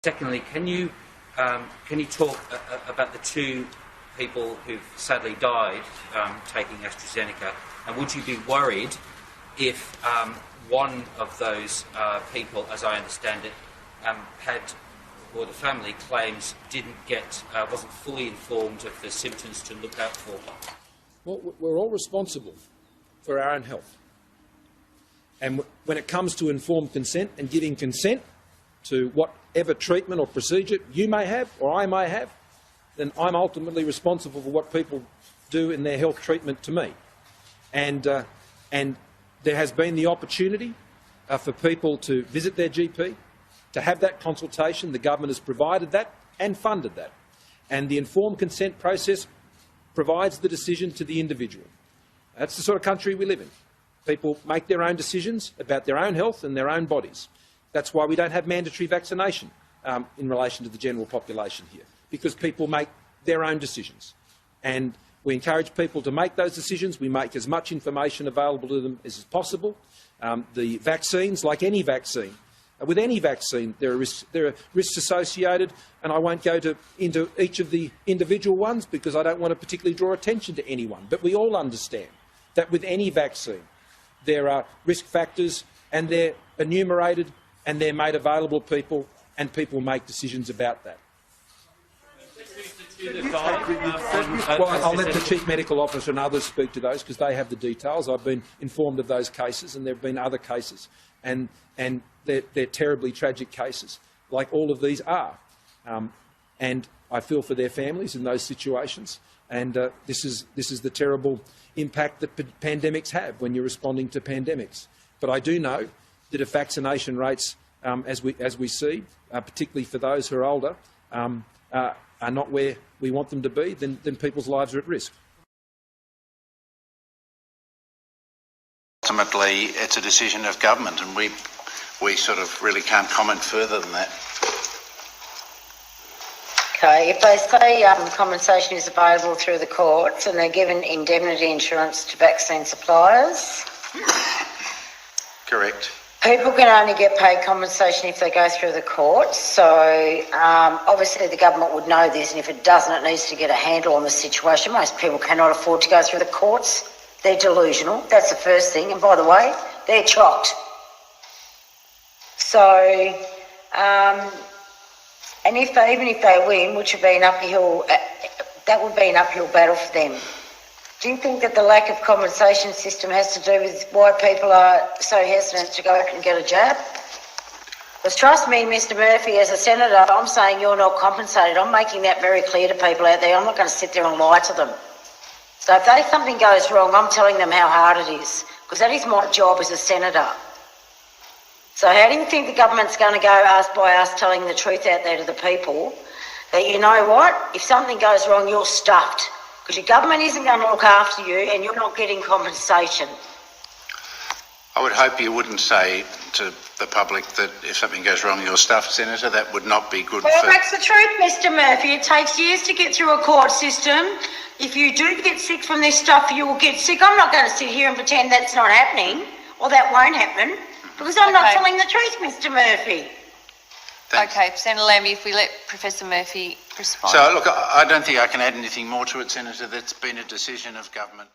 Secondly, can you talk about the two people who've sadly died taking AstraZeneca, and would you be worried if one of those people, as I understand it, or the family claims wasn't fully informed of the symptoms to look out for? Well, we're all responsible for our own health. And when it comes to informed consent and giving consent to whatever treatment or procedure you may have or I may have, then I'm ultimately responsible for what people do in their health treatment to me. And there has been the opportunity for people to visit their GP, to have that consultation. The government has provided that and funded that. And the informed consent process provides the decision to the individual. That's the sort of country we live in. People make their own decisions about their own health and their own bodies. That's why we don't have mandatory vaccination in relation to the general population here, because people make their own decisions. And we encourage people to make those decisions. We make as much information available to them as possible. The vaccines, like any vaccine, with any vaccine there are risks associated, and I won't go into each of the individual ones because I don't want to particularly draw attention to anyone. But we all understand that with any vaccine there are risk factors, and they're enumerated and they're made available to people, and people make decisions about that. Well, I'll let the Chief Medical Officer and others speak to those because they have the details. I've been informed of those cases, and there have been other cases, and they're terribly tragic cases, like all of these are. And I feel for their families in those situations, and this is the terrible impact that pandemics have when you're responding to pandemics. But I do know that if vaccination rates, as we see, particularly for those who are older, are not where we want them to be, then people's lives are at risk. Ultimately, it's a decision of government, and we sort of really can't comment further than that. Okay, if they say compensation is available through the courts and they're given indemnity insurance to vaccine suppliers? Correct. People can only get paid compensation if they go through the courts, so obviously the government would know this, and if it doesn't, it needs to get a handle on the situation. Most people cannot afford to go through the courts. They're delusional. That's the first thing. And by the way, they're chocked. So, and even if they win, which would be an uphill, that would be an uphill battle for them. Do you think that the lack of compensation system has to do with why people are so hesitant to go out and get a jab? Because trust me, Mr Murphy, as a senator, I'm saying you're not compensated. I'm making that very clear to people out there. I'm not going to sit there and lie to them. So if something goes wrong, I'm telling them how hard it is, because that is my job as a senator. So how do you think the government's going to go by us telling the truth out there to the people that, you know what, if something goes wrong, you're stuffed? Because your government isn't going to look after you and you're not getting compensation. I would hope you wouldn't say to the public that if something goes wrong, you're stuffed, Senator. That would not be good. Well, that's the truth, Mr Murphy. It takes years to get through a court system. If you do get sick from this stuff, you will get sick. I'm not going to sit here and pretend that's not happening, or that won't happen, because I'm not telling the truth, Mr Murphy. Thanks. Okay, Senator Lambie, if we let Professor Murphy respond. So, look, I don't think I can add anything more to it, Senator. That's been a decision of government.